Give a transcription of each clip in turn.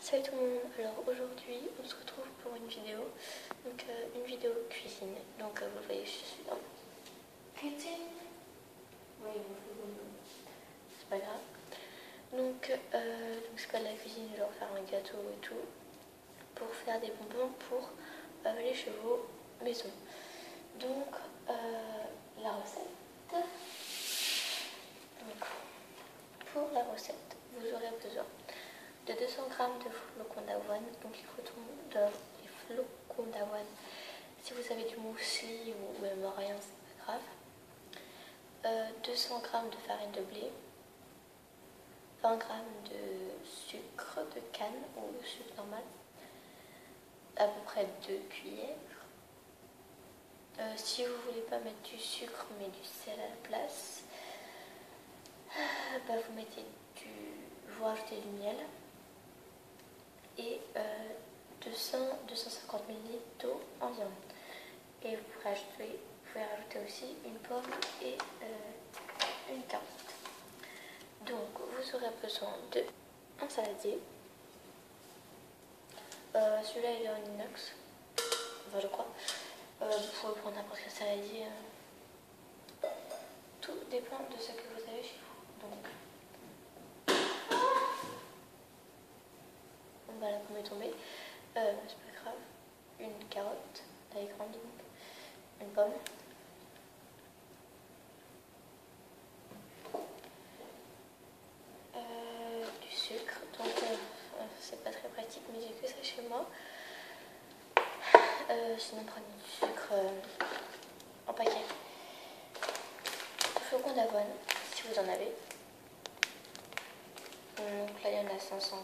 Salut tout le monde, alors aujourd'hui on se retrouve pour une vidéo, donc une vidéo cuisine, donc vous voyez je suis dans cuisine, oui c'est pas grave, donc c'est pas de la cuisine genre faire un gâteau et tout, pour faire des bonbons pour les chevaux maison, donc la recette, donc pour la recette vous aurez besoin de 200 g de flocons d'avoine, donc les flocons d'avoine, si vous avez du muesli ou même rien, c'est pas grave. 200 g de farine de blé, 20 g de sucre de canne ou sucre normal, à peu près 2 cuillères. Si vous voulez pas mettre du sucre mais du sel à la place, vous rajoutez du miel et 250 ml d'eau environ. Et vous pouvez rajouter aussi une pomme et une carotte. Donc vous aurez besoin d'un saladier. Celui-là il est en inox, enfin je crois. Vous pouvez prendre n'importe quel saladier. Tout dépend de ce que vous avez chez vous. Donc voilà, vous m'est tombé. C'est pas grave. Une carotte, taille grande donc. Une pomme. Du sucre. Donc c'est pas très pratique, mais j'ai que ça chez moi. Sinon prenez du sucre en paquet. Du flocon d'avoine, si vous en avez. Donc là il y en a 500 g.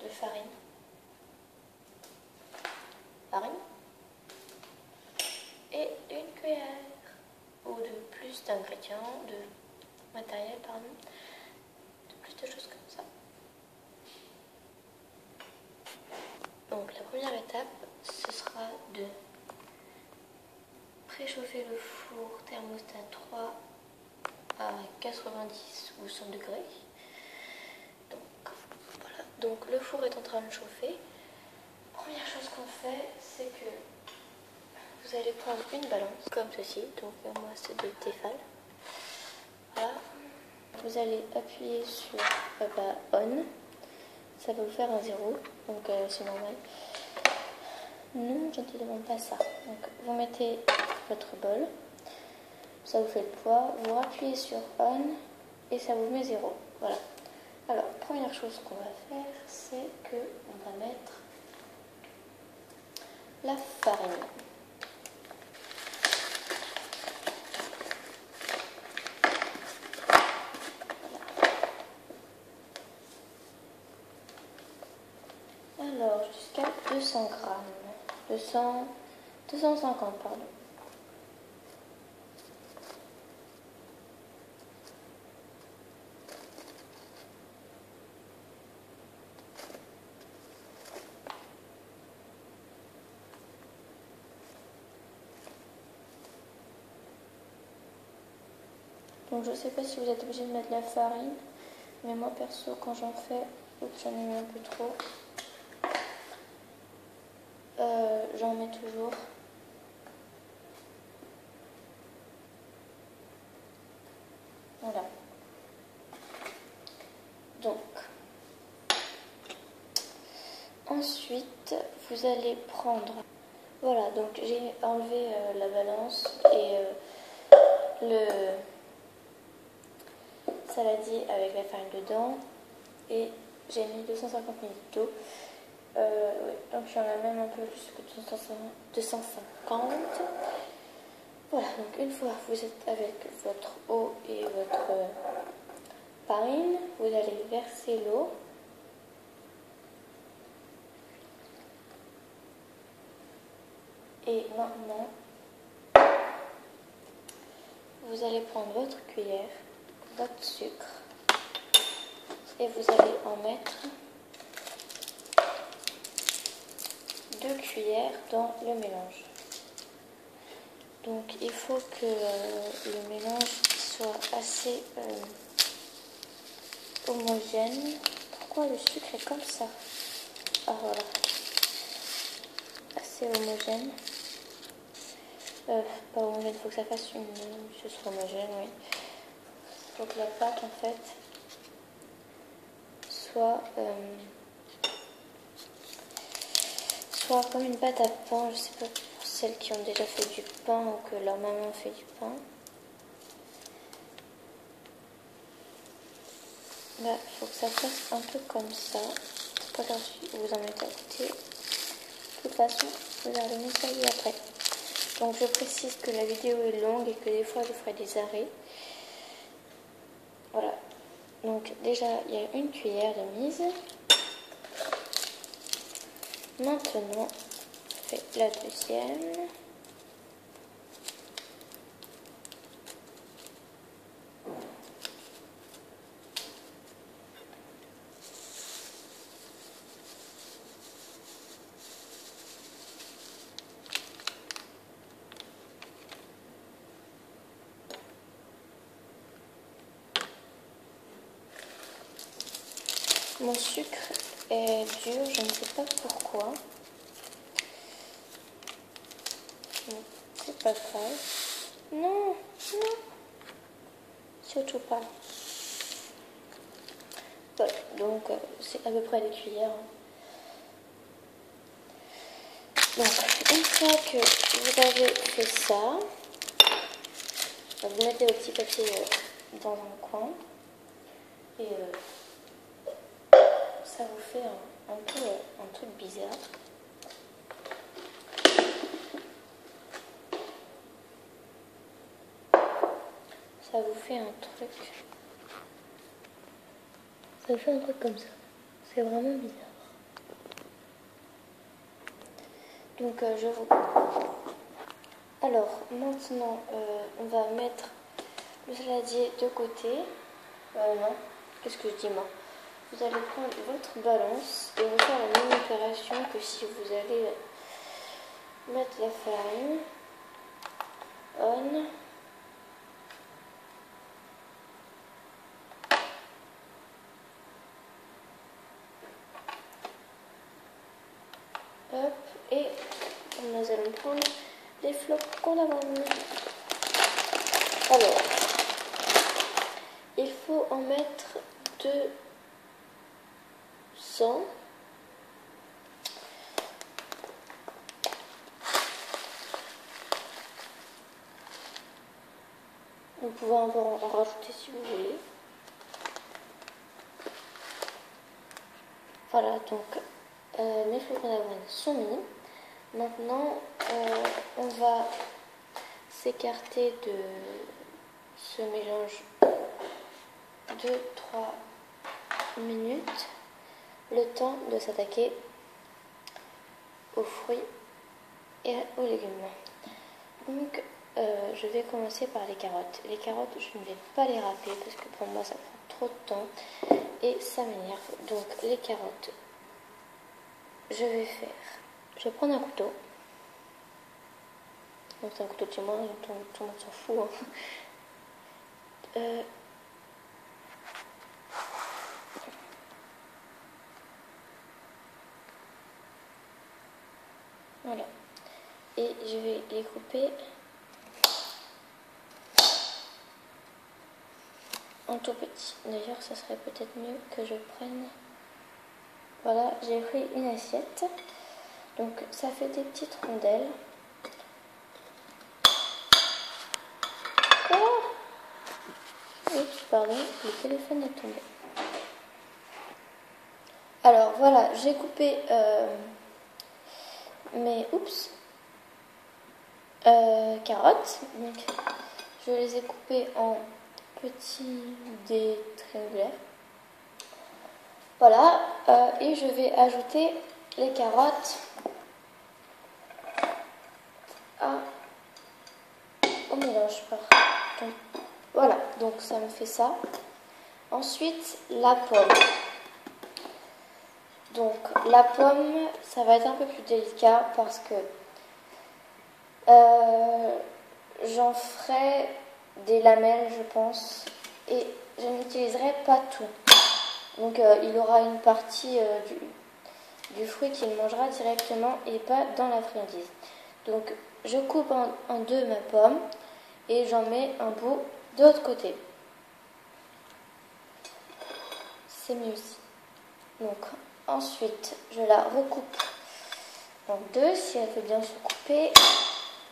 De farine. Et une cuillère ou de plus d'ingrédients, de matériel, pardon, de plus de choses comme ça. Donc la première étape, ce sera de préchauffer le four thermostat 3 à 90 ou 100 degrés. Donc voilà, donc le four est en train de chauffer. Première chose qu'on fait, c'est que vous allez prendre une balance comme ceci, donc moi c'est de Tefal. Voilà, vous allez appuyer sur on, ça va vous faire un 0, donc c'est normal. Non, je ne te demande pas ça. Donc vous mettez votre bol, ça vous fait le poids, vous appuyez sur on et ça vous met 0. Voilà. Alors première chose qu'on va faire, c'est que on va mettre la farine. Alors jusqu'à 200 g, 250 pardon. Donc je sais pas si vous êtes obligé de mettre la farine, mais moi perso quand j'en fais, j'en ai mis un peu trop, j'en mets toujours. Voilà. Donc ensuite vous allez prendre, voilà, donc j'ai enlevé la balance et le saladier avec la farine dedans et j'ai mis 250 ml d'eau. Oui, donc j'en ai même un peu plus que 250. Voilà, donc une fois que vous êtes avec votre eau et votre farine, vous allez verser l'eau. Et maintenant, vous allez prendre votre cuillère, votre sucre, et vous allez en mettre 2 cuillères dans le mélange. Donc il faut que le mélange soit assez homogène. pourquoi le sucre est comme ça. Ah voilà, assez homogène. Pas homogène, il faut que ça fasse ce soit homogène, oui. Il faut que la pâte en fait soit comme une pâte à pain. Je sais pas pour celles qui ont déjà fait du pain ou que leur maman fait du pain. Là, il faut que ça fasse un peu comme ça. C'est pas grave si vous en mettez à côté. De toute façon, vous allez le nettoyer après. Donc je précise que la vidéo est longue et que des fois je ferai des arrêts. Voilà. Donc déjà, il y a une cuillère de mise. Maintenant, je fais la deuxième. Mon sucre est dur, je ne sais pas pourquoi. C'est pas grave. Non, non. Surtout pas. Voilà, donc c'est à peu près des cuillères. Donc, une fois que vous avez fait ça, vous mettez vos petits papiers dans un coin. Et ça vous fait un truc bizarre. Ça vous fait un truc. Ça vous fait un truc comme ça. C'est vraiment bizarre. Donc je vous... Alors maintenant on va mettre le saladier de côté. Non, qu'est-ce que je dis moi? Vous allez prendre votre balance et vous faire la même opération que si vous allez mettre la farine on. Hop, et nous allons prendre les flocons d'amande. Alors, il faut en mettre 200. Vous pouvez en rajouter si vous voulez. Voilà, donc mes flocons d'avoine sont mis. Maintenant, on va s'écarter de ce mélange 2-3 minutes, le temps de s'attaquer aux fruits et aux légumes. Donc, je vais commencer par les carottes. Les carottes, je ne vais pas les râper parce que pour moi, ça prend trop de temps et ça m'énerve. Donc, les carottes, je vais prendre un couteau. Donc, c'est un couteau de chez moi, tout le monde s'en fout. Hein. Voilà. Et je vais les couper en tout petit. D'ailleurs, ça serait peut-être mieux que je prenne... Voilà, j'ai pris une assiette. Donc, ça fait des petites rondelles. Oh! Oups, pardon, le téléphone est tombé. Alors, voilà, j'ai coupé mes carottes. Donc, je les ai coupées en petits dés triangulaires. Voilà, et je vais ajouter les carottes au mélange. Donc, voilà, donc ça me fait ça. Ensuite, la pomme. Donc, la pomme, ça va être un peu plus délicat parce que j'en ferai des lamelles, je pense, et je n'utiliserai pas tout. Donc il aura une partie du fruit qu'il mangera directement et pas dans la friandise. Donc je coupe en deux ma pomme et j'en mets un bout de l'autre côté. C'est mieux aussi. Donc ensuite je la recoupe en deux si elle veut bien se couper.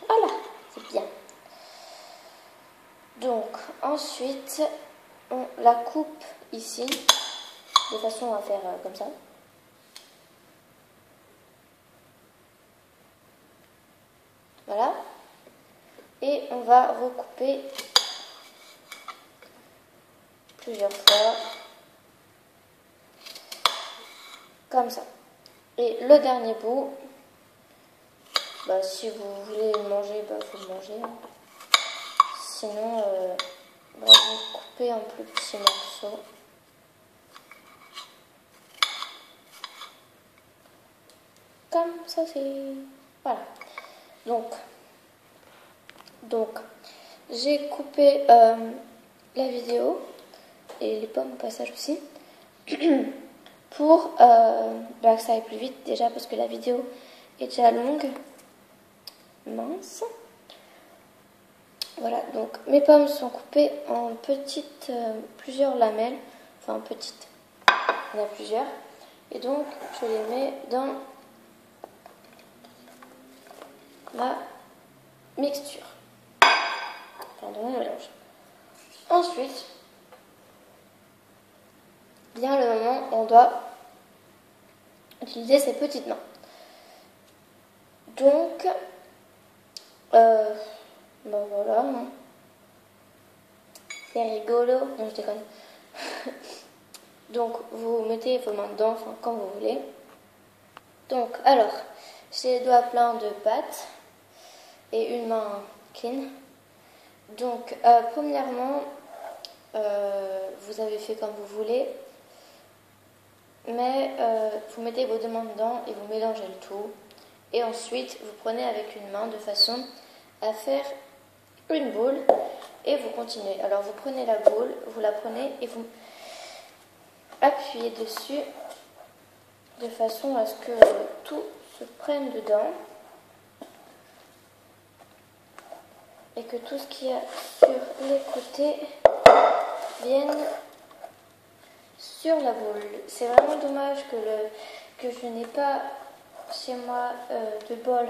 Voilà, c'est bien. Donc ensuite on la coupe ici de façon à faire comme ça. Voilà. Et on va recouper plusieurs fois. Comme ça. Et le dernier bout, bah, si vous voulez le manger, bah, faut le manger. Sinon, bah, vous coupez en plus petits morceaux. Comme ça, c'est... Voilà. Donc j'ai coupé la vidéo et les pommes au passage aussi pour bah, que ça aille plus vite déjà parce que la vidéo est déjà longue. Mince. Voilà, donc mes pommes sont coupées en petites, plusieurs lamelles, enfin petites, il y en a plusieurs, et donc je les mets dans ma mixture, enfin dans mon mélange. Ensuite, vient le moment où on doit utiliser ses petites mains. Donc, ben voilà, c'est rigolo, non je déconne. Donc vous mettez vos mains dedans, enfin quand vous voulez. Donc alors, j'ai les doigts pleins de pâte et une main clean. Donc premièrement, vous avez fait comme vous voulez, mais vous mettez vos deux mains dedans et vous mélangez le tout. Et ensuite, vous prenez avec une main de façon à faire une boule et vous continuez. Alors vous prenez la boule, vous la prenez et vous appuyez dessus de façon à ce que tout se prenne dedans et que tout ce qu'il y a sur les côtés vienne sur la boule. C'est vraiment dommage que je n'ai pas chez moi de bol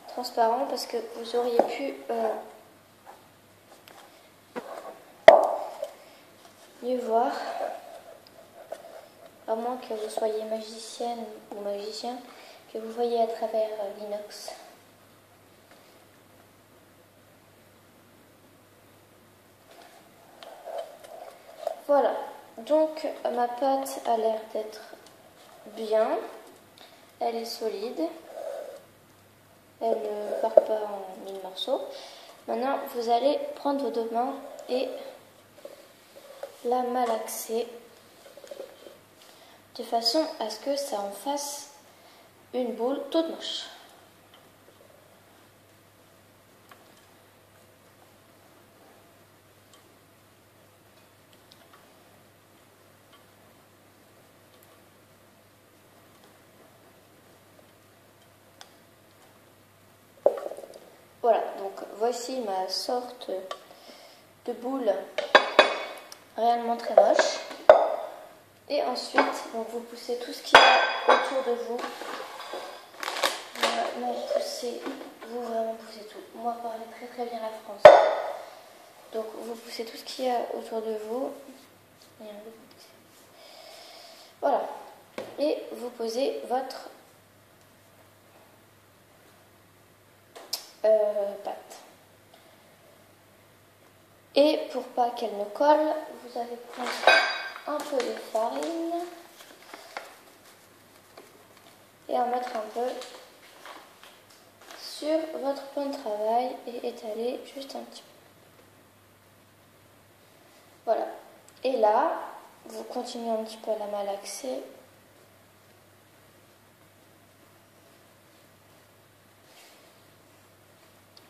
transparent parce que vous auriez pu mieux voir, à moins que vous soyez magicienne ou magicien, que vous voyez à travers l'inox. Voilà, donc ma pâte a l'air d'être bien, elle est solide, elle ne part pas en mille morceaux. Maintenant, vous allez prendre vos deux mains et la malaxer de façon à ce que ça en fasse une boule toute moche. Voilà, donc voici ma sorte de boule réellement très moche. Et ensuite, donc vous poussez tout ce qu'il y a autour de vous. Vraiment poussez, vous vraiment poussez tout. Moi, parlez très très bien la France. Donc vous poussez tout ce qu'il y a autour de vous. Voilà. Et vous posez votre pâte. Et pour pas qu'elle ne colle, vous allez prendre un peu de farine et en mettre un peu sur votre plan de travail et étaler juste un petit peu. Voilà. Et là, vous continuez un petit peu à la malaxer.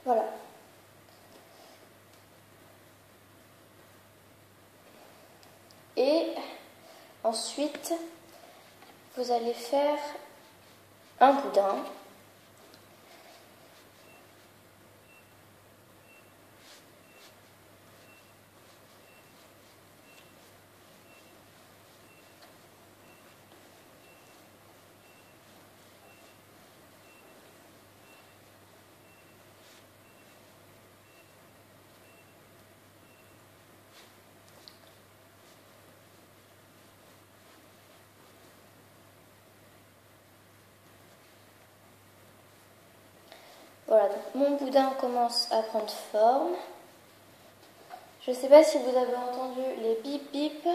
Voilà. Et Ensuite, vous allez faire un boudin. Voilà, donc mon boudin commence à prendre forme. Je ne sais pas si vous avez entendu les bip bip,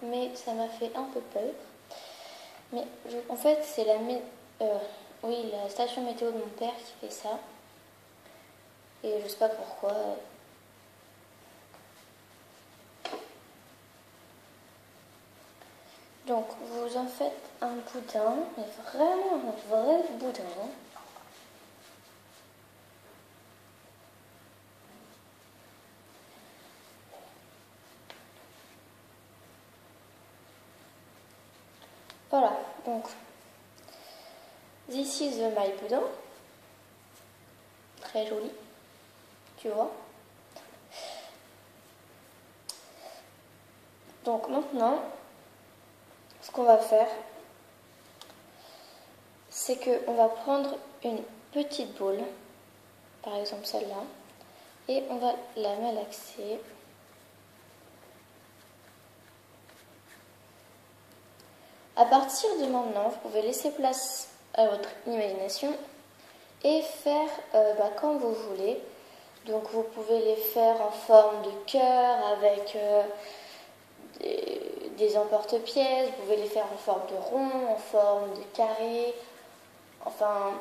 mais ça m'a fait un peu peur. Mais en fait, c'est la station météo de mon père qui fait ça. Et je ne sais pas pourquoi. Donc, vous en faites un boudin, mais vraiment un vrai boudin. Voilà, donc, this is my boudin. Très joli, tu vois. Donc maintenant, ce qu'on va faire, c'est qu'on va prendre une petite boule, par exemple celle-là, et on va la malaxer. À partir de maintenant, vous pouvez laisser place à votre imagination et faire comme vous voulez. Donc vous pouvez les faire en forme de cœur avec des emporte-pièces, vous pouvez les faire en forme de rond, en forme de carré, enfin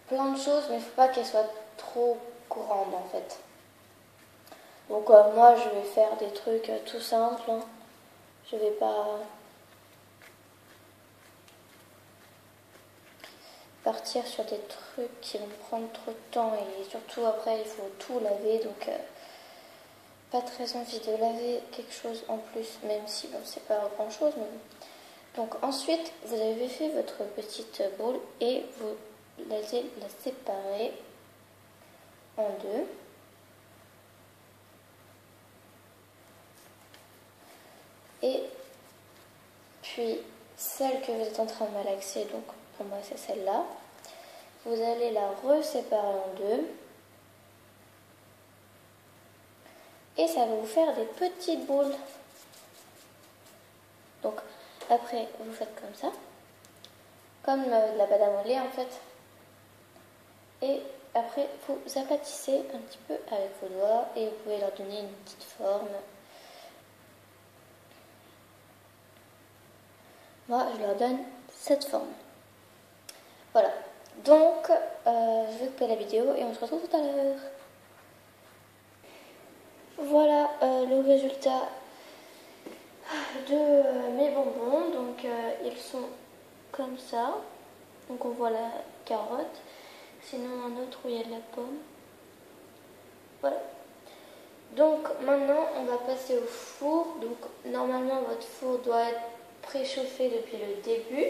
plein de choses, mais il ne faut pas qu'elles soient trop grandes en fait. Donc moi je vais faire des trucs tout simples, hein. Je vais pas partir sur des trucs qui vont prendre trop de temps et surtout après il faut tout laver, donc pas très envie de laver quelque chose en plus, même si bon c'est pas grand chose, mais bon. Donc ensuite vous avez fait votre petite boule et vous allez la séparer en deux. Et puis celle que vous êtes en train de malaxer, donc pour moi c'est celle-là, vous allez la reséparer en deux. Et ça va vous faire des petites boules. Donc après vous faites comme ça, comme de la pâte à modeler en fait. Et après vous aplatissez un petit peu avec vos doigts et vous pouvez leur donner une petite forme. Moi je leur donne cette forme. Voilà. Donc je vais couper la vidéo et on se retrouve tout à l'heure. Voilà le résultat de mes bonbons. Donc ils sont comme ça. Donc on voit la carotte. Sinon un autre où il y a de la pomme. Voilà. Donc maintenant on va passer au four. Donc normalement votre four doit être préchauffé depuis le début.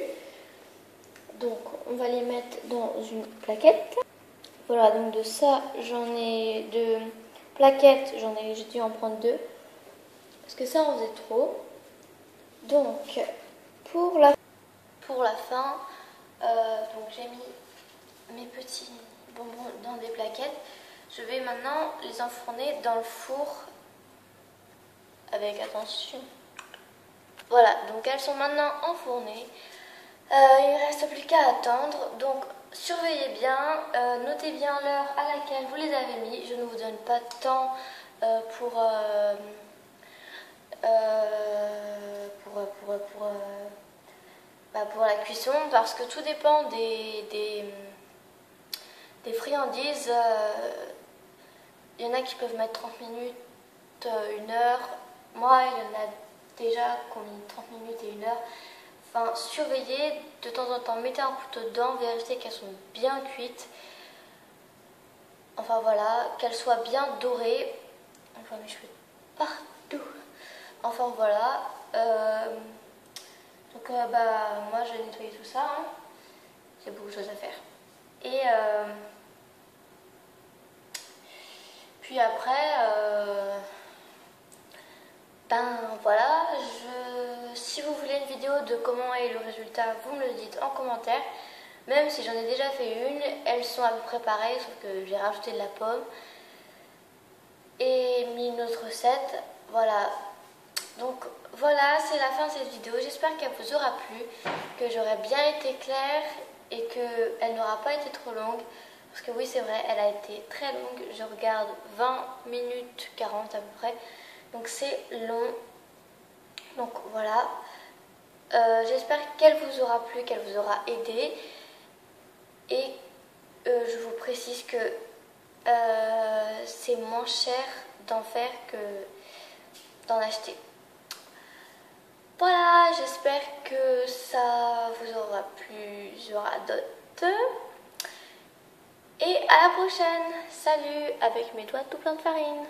Donc on va les mettre dans une plaquette. Voilà, donc de ça j'en ai de plaquettes, j'ai dû en prendre deux. Parce que ça en faisait trop. Donc pour la fin, donc j'ai mis mes petits bonbons dans des plaquettes. Je vais maintenant les enfourner dans le four avec attention. Voilà, donc elles sont maintenant enfournées. Il ne reste plus qu'à attendre. Donc surveillez bien, notez bien l'heure à laquelle vous les avez mis. Je ne vous donne pas de temps pour la cuisson parce que tout dépend des friandises. Il y en a qui peuvent mettre 30 minutes, 1 heure. Moi, il y en a déjà qui ont mis 30 minutes et 1 heure. Enfin, surveillez de temps en temps, mettez un couteau dedans, vérifiez qu'elles sont bien cuites. Enfin voilà, qu'elles soient bien dorées. On voit mes cheveux partout. Enfin voilà. Donc bah moi je vais nettoyer tout ça, hein. J'ai beaucoup de choses à faire. Et puis après, ben voilà, si vous voulez une vidéo de comment est le résultat, vous me le dites en commentaire. Même si j'en ai déjà fait une, elles sont à peu près pareilles, sauf que j'ai rajouté de la pomme et mis une autre recette. Voilà. Donc voilà, c'est la fin de cette vidéo. J'espère qu'elle vous aura plu, que j'aurai bien été claire et qu'elle n'aura pas été trop longue. Parce que oui, c'est vrai, elle a été très longue. Je regarde 20 minutes 40 à peu près. Donc c'est long. Donc voilà. J'espère qu'elle vous aura plu, qu'elle vous aura aidé. Et je vous précise que c'est moins cher d'en faire que d'en acheter. Voilà, j'espère que ça vous aura plu. J'aurai d'autres. Et à la prochaine. Salut, avec mes doigts tout plein de farine.